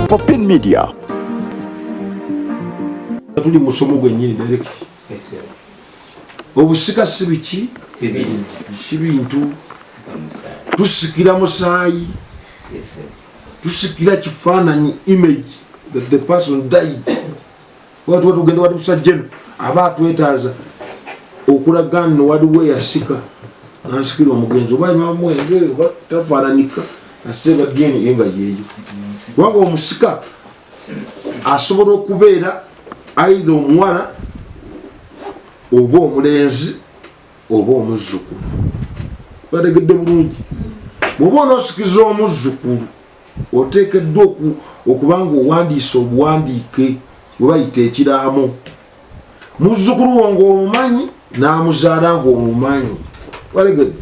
Popin Media. Tuli musomo gwenyini direct. Yes. Obusika sibiki kibintu tusikira musaayi. Yes. Tusikira kifaananyi image that the person died. Watu tugenda wali musajjeno aba twetaaza okulaga nno waliwo yasika nasikira omugenzi oba mwenge oba tafaananika nasiteba dini enga yeeyo wanga omusika asobola okubeera aidha omuwala oba omulenzi oba omuzzukulu bategedde bulungi bw'oba onoosikiriza omuzzukulu oteekeddwa okubanga owandiise obuwandiike bwe bayita ekiraamo muzzukulu wo ng'omumanyi n'amuzaala ng'omumanyi bategedde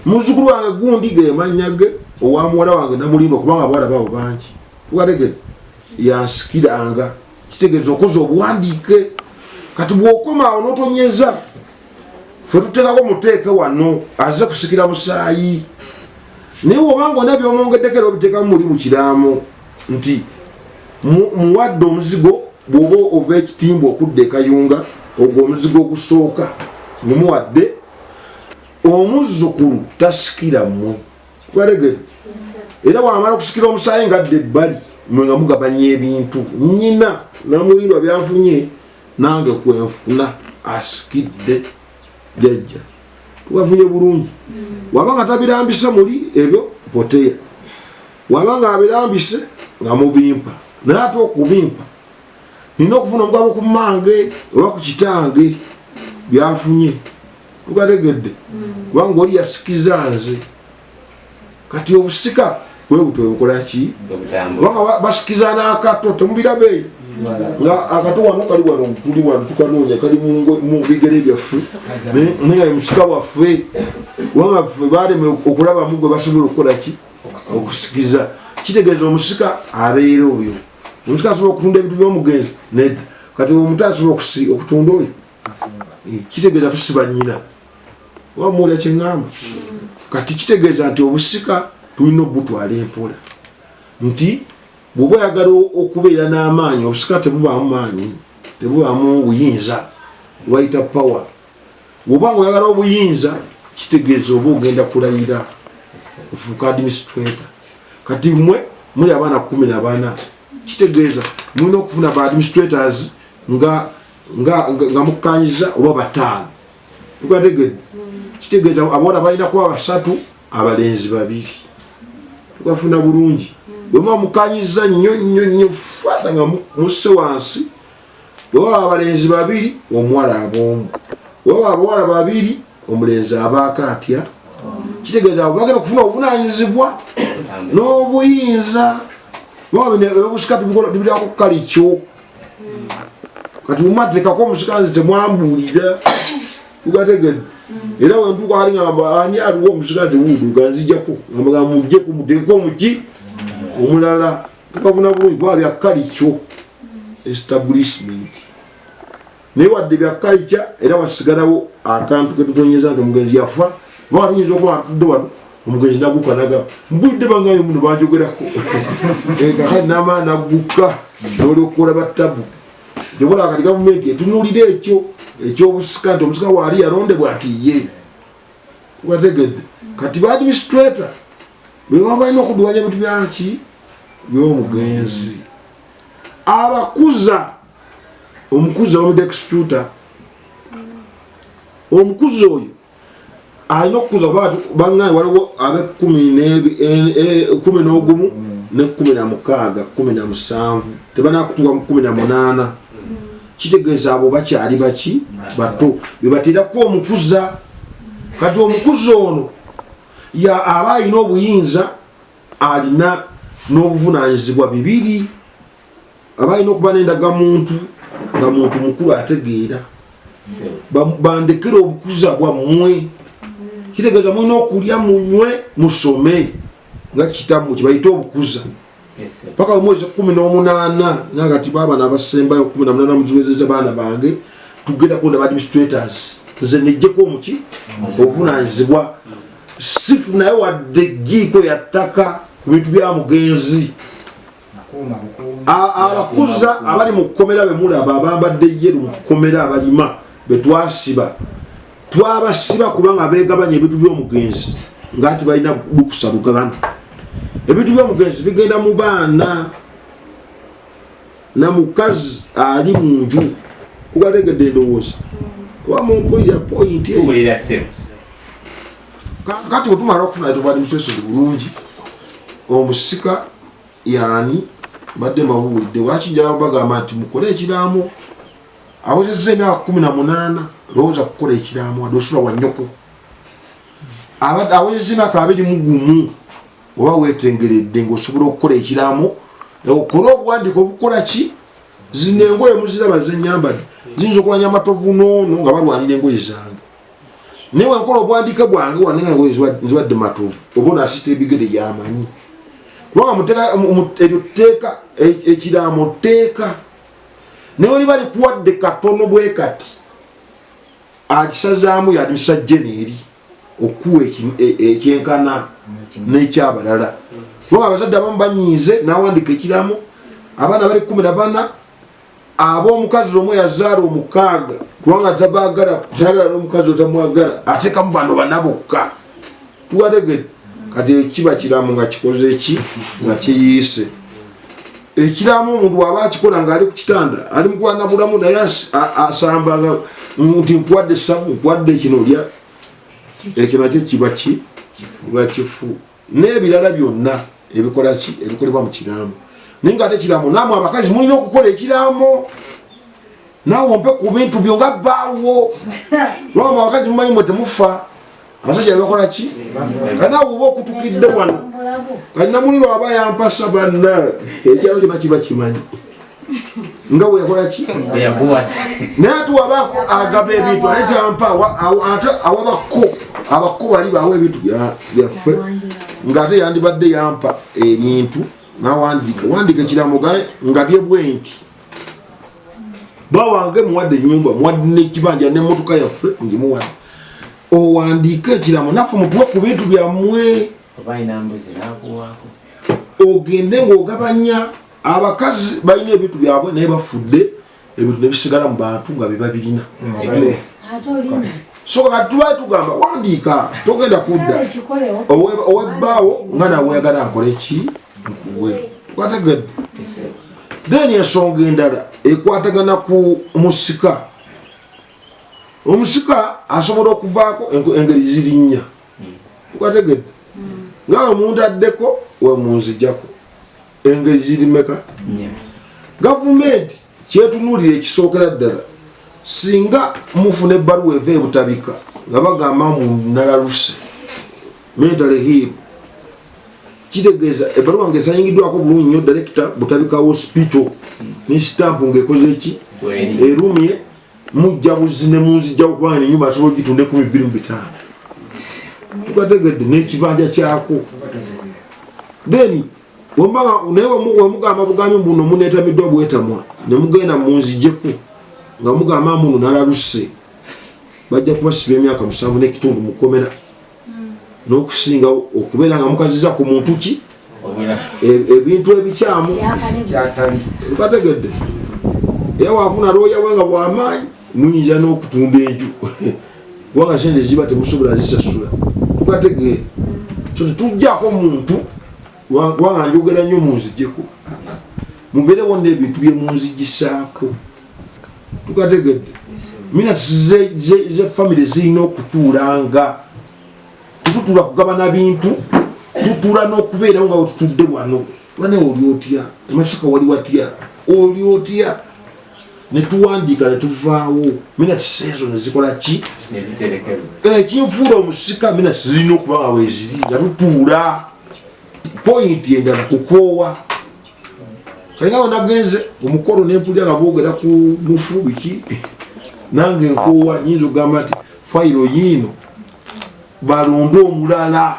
muzzukulu wange gundi ge mannya ge owa muwala wange namulinda okubanga abawala baabo bangi bategedde yansikiranga kitegeeza okoza obuwandiike kati bw'okomaawo n'otonyeza ffe tuteekako muteeke wano aze kusikira musaayi naye obanga ona byomwongeddeko era obiteekamu muli mu kiraamo nti muwadde omuzigo bw'oba ova ekitimba okudda ekayunga ogwo omuzigo ogusooka mumuwadde omuzzukulu tasikira mmwe bategedde era wamala okusikira omusaayi ngadde ebbali mwe nga mugabanya ebintu nnyina namulindwa byanfunye nange kwenfuna asikidde jajja tubafunye bulungi wabanga tabirambise muli ebyo poteya wabanga abirambise nga mubimpa naye ate okubimpa nina okufuna omugabo ku mmange oba ku kitange byafunye tugategedde kubanga oli yasikiza nze kati obusika bwebutwe bukolaki kubanga basikiza n'akato temubirabeeyo nga akato wano kali wano tuli wano tukanoonya kali mu bigere byaffe naye musika waffe kubanga ffe baleme okulabamu gwe basobola okukolaki okusikiza kitegeeza omusika abeera oyo omusika asobola okutunda ebintu by'omugenzi nedda kati omuntu asobola okutunda oyo kitegeeza tusiba nnyina wamuwulira kyeŋŋamba kati kitegeeza nti obusika tulina obutwala empola nti bw'oba oyagala okubeera n'amaanyi obusika tebubaamu maanyi tebubaamu buyinza bwayita power bw'obanga oyagala obuyinza kitegeeza oba ogenda kulayira ofuuka administrator kati mmwe muli abaana 14 kitegeeza mulina okufuna ba administrators nga mukkanyiza oba 5 tugategedde kitegeeza abawala balina kuba 3 abalenzi 2 tugafuna bulungi bwema mukanyiza nnyo fata nga musse wansi bweba abalenzi 2 omuwala abomu bweba abawala 2 omulenzi abaako atya kitegeeza bagenda okufuna obuvunanyizibwa n'obuyinza obusika tubirako kalikyo kati mumateekako omusikanzi temwambuulira tugategedde era wentuuka ali ngamba ani aliwo omusikanzi wuuduka nzijjako nga mujjeko muteekeko muki omulala tukafuna bulungi kuba bya kalikyo establishment naye wadde bya kalikya era wasigalawo akantu ketutonyeza nti omugenzi yafa oba tuyinza okuba atudde wano omugenzi naguka nagamba mbudde bangayo muno banjogerako kakati n'amaani nagguka n'olyokukola battabu tebola kati gavumenti etunuulira ekyo ekyobusika nti omusika waali yalondebwa ati ye tubategedde kati ba administrator bwebaba balina okuduwanya ebintu byaki by'omugenzi abakuza omukuza omudextuta omukuza oyo alina okukuza bangani waliwo abe 11 ne 16 17 tebanakutuka mu 18 kitegeeza abo bakyali baki bato bebateerako omukuza kati omukuza ono aba alina obuyinza alina n'obuvunanyizibwa 2 aba alina okuba n'endagamuntu nga muntu mukulu ategeera bandekera obukuza bwammwe kitegeeza mulina okulya munywe musome nga kitamu kibayita obukuza paka omwezi 18 nakati baabana abasembayo 18 muziwezeza baana bange tugenda kuonda ba administrators nze nejjeko omuki obuvunanyizibwa sifu naye wadde jjiiko yattaka ku bintu bya mugenzi. Abakuza abali mu kkomera be mulaba abambadde yeru mu kkomera abalima be twasiba twabasiba kubanga beegabanya ebintu by'omugenzi ng'ati balina bukusa lugabano. Ebintu by'omugenzi bigenda mu baana na mukazi ali mu nju. Kugategedde endowooza wamumpulira pointi kati wetumala okufuna tuvali musesoli bulungi omusika yani badde mabulidde wakijja bagamba nti mukole ekiraamo awezezza emyaka 18 lowooza kukola ekiraamo adosula wa nnyoko awezezza emyaka 21 oba weetengeredde ng'osobola okukola ekiraamo okola obuwandiiko obukola ki zino engoye muziraba zenyambadde ziyinza okulanya amatovu noono nga balwanira engoye zange naye wenkola obuwandiike bwange wanenga engoye nziwadde matovu oba onaasita ebigere yamanyi kubanga eryo tteeka ekiraamo tteeka naye oliba likuwadde katono bwe kati akisazaamu yadimisa jeneeri okuwa ekyenkana n'ekyabalala kubanga abazadde abamu banyiize n'awandika ekiraamo abaana bali 14 ab'omukazi omwe yazaala 6 kubanga tabaagala n'omukazi otamwagala ateekamu bano bana bokka tuwategedde kati ekiba kiraamo nga kikoze eki nga kiyiise ekiraamo omuntu waba akikola ng'ali ku kitanda ali mukwana bulamu naye asamba nti nkuwadde essavu nkuwadde kino lya ekyo nakyo kiba kifu n'ebirala byonna ebikola ki ebikolebwa mu kiraamo naye nga ate ekiraamo naamwe abakazi mulina okukola ekiraamo naawe ompe ku bintu byo nga bbaawo lwama abakazi mumanyi mwe temufa abasajja bebakola ki kanaawe oba okutukidde wano kalinamuliro aba yampasa banna ekyalo kyona kiba kimanyi nga bwe yakola ki naye ate waba agaba ebintu naye kyampa ate abakko bali bawa ebintu byaffe ng'ate yandibadde yampa ebintu nawandika ekiraamo nga byebwe nti bawange muwadde ennyumba muwadde n'ekibanja n'emmotoka yaffe ngimuwadde owandiika ekiraamo naffe mutuwe ku bintu byammwe ogende ng'ogabanya abakazi balina ebintu byabwe naye bafudde ebintu nebisigala mu bantu nga bebabirina so kati tubaye tugamba wandiika togenda kudda owebbaawo nga nawe oyagala akole ki nkuwe tukwategedde then ensonga endala ekwatagana ku musika omusika asobola okuvaako engeri ziri nnya tukwategedde nga omuntu addeko wemunzijjako engeri ziri meka gavumenti kyetunuulira ekisookera ddala singa mufuna ebbaluwa eva ebutabika nga bagamba munalaluse mentale hiiru kitegeeza ebbaluwa ngaesayingiddwako bulungi nnyo dalekita butabika hospital nesitampu ngaekoze eki erumye mujja buzi ne munzijjawo kubanga nenyumba asobola ogitunda 25 tugategedde n'ekibanja kyako then naye wemugamba bugambi buno muneetamiddwa bwetamwa nemugenda munzijjeko nga mugamba muno nalaluse bajja kubasiba emyaka 7 n'ekitundu mukomera n'okusinga okubeera nga mukaziza ku muntu ki ebintu ebikyamu tugategedde era wafuna looya wenga bwamaanyi muyinza n'okutunda enju kubanga sente ziba temusobola zisasula tugategere so tetujjako muntu kubanga njogera nnyo munzijjeko mubeerewo n'ebintu byemunzigisaako tugategedde mina ze famire zirina okutuulanga tutuula kugabana bintu tutuula n'okubeerawo nga wetutudde wano wane oli otya emasika wali watya oli otya netuwandiika netuvaawo minati seezo nezikola ki ekinfuula omusika minati zirina okuba nga weziri nga tutuula pointi endala kukoowa kalingawo nagenze omukolo nempulira nga boogera ku mufu biki nange nkoowa nyinza okugamba nti fayiro yiino balonde omulala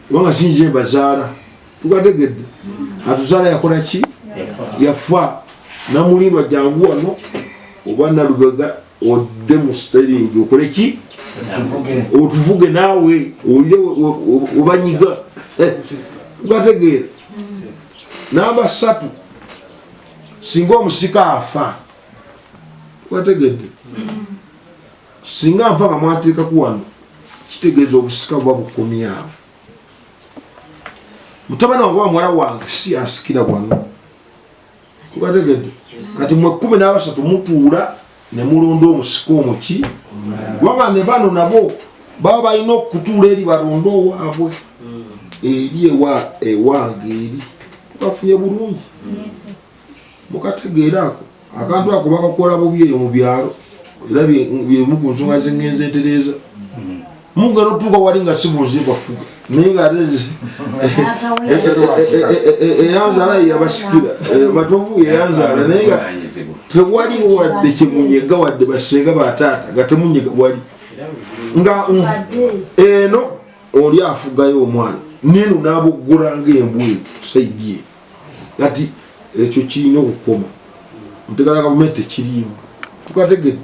kubanga sinze bazaala tugategedde atuzaala yakola ki yafa namulindwa jangu wano oba nalubega odde mu siteringi okole ki otuvuge naawe olye obanyiga ugategeera. Namba 3 singa omusika afa ugategedde singa afa nga mwateeka ku wano kitegeeza obusika buba bukomyawo. Mutabani wange wa mwala wange si asikira wano ugategedde kati mwe 13 mutuula ne mulonda omusika omuki waba ne bano nabo baba balina okutuula eri balonda owaabwe eri ewange eri bafunye bulungi. Mukategeera ako akantu ako bakakola bubi eyo mu byalo era byemu ku nsonga zengenze entereeza mugano tuuka wali nga sibuzi bafuga naye nga eyanzaala yabasikira matovu eyanzaala naye nga tewali wadde kyemunyega wadde basenga bataata nga temunyega wali nga eno oli afugayo omwana neno n'aboggola ng'embwe saidi ye kati ekyo kirina okukoma. Mutegala gavumenti tekiriiwo tukategedde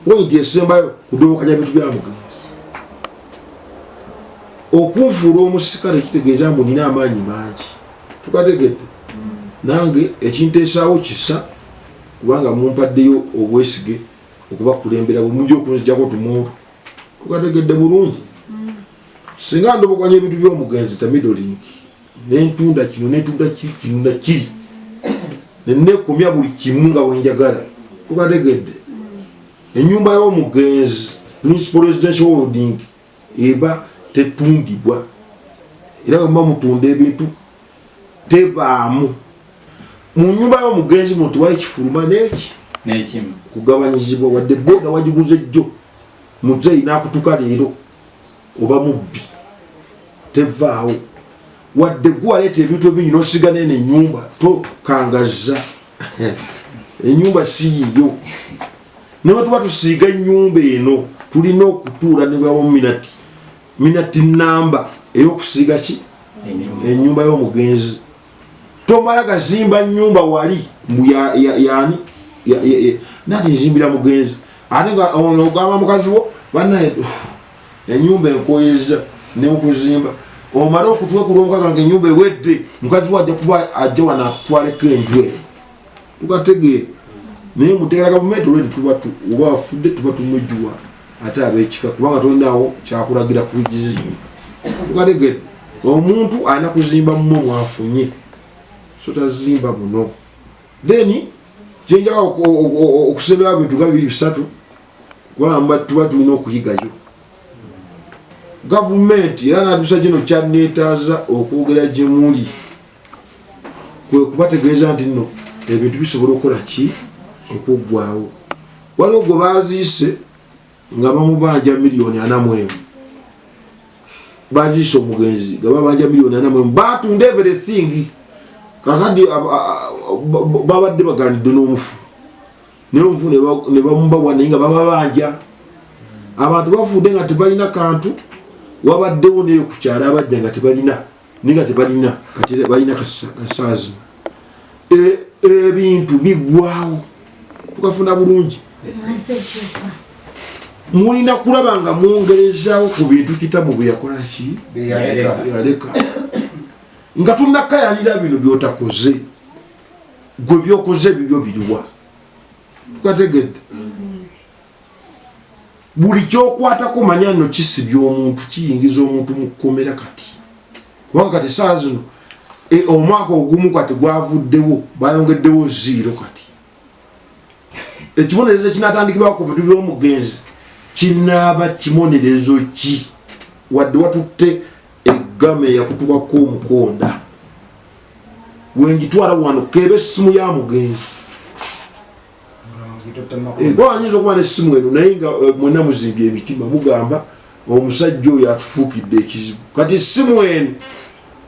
pointi esembayo kudobokanya bintu bya mugenzi okunfuula omusikale kitegeeza mbu nina amaanyi mangi tukategedde nange ekinteesaawo kisa kubanga mumpaddeyo obwesige okubakulembera bwe mujja okunzijjako tumuulu tukategedde bulungi. Singa ndobokanya ebintu by'omugenzi tamiddling nentunda kino nentunda kino na kiri nenekomya buli kimu nga wenjagala tukategedde. Ennyumba y'omugenzi principal residential holding eba tetundibwa era bwe muba mutunda ebintu tebaamu. Mu nyumba y'omugenzi muntu wali kifuluma n'ekimu kugabanyizibwa wadde boda wagiguze jjo muzeyi n'akutuka leero oba mubbi tevaawo wadde gwaleeta ebintu ebingi n'osiga nene ennyumba tokangaza ennyumba si yiyo. Newe tuba tusiiga ennyumba eno tulina okutuula ne bwamu minati namba ey'okusiiga ki ennyumba y'omugenzi. Tomala gazimba nnyumba wali mbu yani nati nzimbira mugenzi ate nga ogamba mukazi wo bannaye ennyumba enkoyeza ne mukuzimba omala okutuwa kulonga nga ennyumba ewedde mukazi wo ajja kuba ajja wano atutwaleko enjwe tukategeera. Naye mutegera gavumenti olwedi tuba oba afudde tuba tumujjuwa ate ab'ekika kubanga tolinawo kyakulagira kugizimba tukategeera. Omuntu alina kuzimba mmwe mwafunye so tazimba buno. Then kyenjagala okusembera bintu nga 2-3 kubanga tuba tulina okuyigayo. Gavumenti era n'adusa kino kyanneetaaza okwogera gye muli kwe kubategeeza nti nno ebintu bisobola okukola ki okuggwaawo. Waliwo gwe baaziise nga bamubanja $40,000 baziise omugenzi nga babanja $40,000 batunda everything kakadi babadde baganidde n'omufu naye omufu ne bamubawa naye nga bababanja. Abantu bafudde nga tebalina kantu wabaddewo naye ku kyalo abajja nga tebalina naye nga tebalina kati balina kasaazi ebintu bigwawo tukafuna bulungi. Mulina kulaba nga mwongerezaawo ku bintu kitabu bye yakola ki yaleka nga tunakayanira bino byotakoze gwe byokoze bibyo biriwa tukategedde. Buli kyokwatako manya nno kisibya omuntu kiyingiza omuntu mu kkomera kati kubanga kati saa zino omwaka ogumu kati gwavuddewo bayongeddewo 0 kati. Ekibonerezo kinatandikibwa ku bintu by'omugenzi kinaaba kimonerezo ki wadde watutte eggame yakutubako omukonda wengitwala wano kebe essimu ya mugenzi gwanyinza okuba n'essimu eno naye nga mwena muzimbye emitima mugamba omusajja oyo atufuukidde ekizibu. Kati essimu eno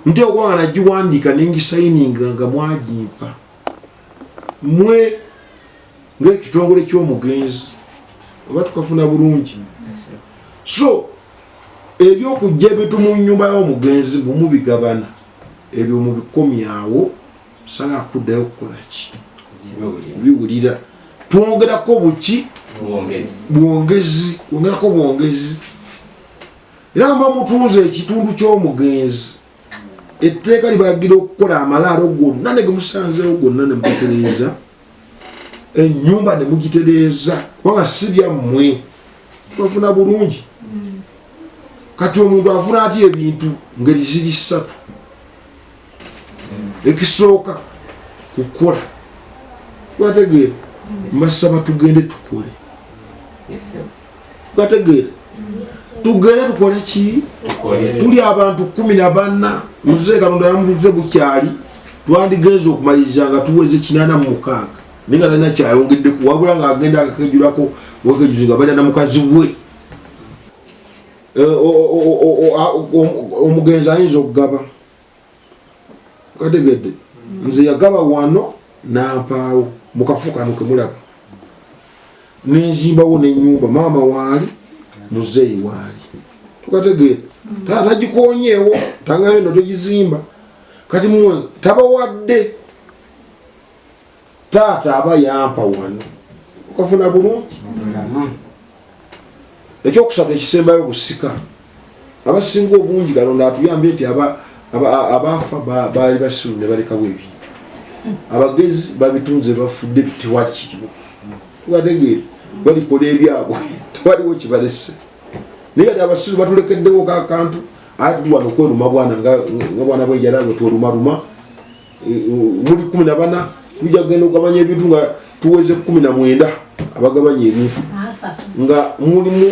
nti okubanga nagiwandiika nengisayininga nga mwagimpa mwe ng'ekitongole ky'omugenzi oba tukafuna bulungi. So ebyokujja ebintu mu nnyumba y'omugenzi mumubigabana ebyo mubikomyawo sanga akuddayo okukola ki biwulira twongerako buki buongezi ongerako buongezi era nga mutunze ekitundu ky'omugenzi etteeka libalagira okukola amalaalo gonna ne gemusanzeewo gonna ne mugitereeza ennyumba ne mugitereeza kubanga si byammwe bafuna bulungi kati omuntu afuna ati ebintu ngeri ziri ssatu ekisooka kukola twategeera mbasaba tugende tukole twategeera tugende tukole ki tuli abantu 14 muzeeka Katonda yamutuze bukyali twandigenza okumaliriza nga tuweze 86 ninga nana kyayongedde kuwabula nga agenda akakejulako wakejuzi nga balya na mukazi we omugenzi ayinza okugaba kategedde nze yagaba wano nampaawo mukafukano kemulaba nenzimbawo n'ennyumba maama waali muzeeyi waali tukategeera taata gikonyeewo tangayo no togizimba kati mwe tabawadde taata aba yampa wano okafuna bulungi ekyokusatu ekisembayo busika abasinga obungi Katonda atuyambye nti abaafa baali basiru ne balekawo ebintu abagezi babitunze bafudde tewali kiriwo tubategeera balikola ebyabwe tewaliwo kibalese naye ati abasiru batulekeddewo kakantu ate tuli wano okweruma bwana nga bwana bwenjala nga tweruma muli 14 tujja kugenda okugabanya ebintu nga tuweze 19 abagabanya ebintu nga mulimu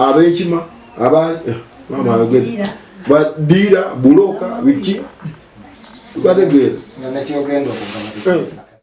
ab'enkima badira buloka biki tubategeera nga nakyogenda okugaba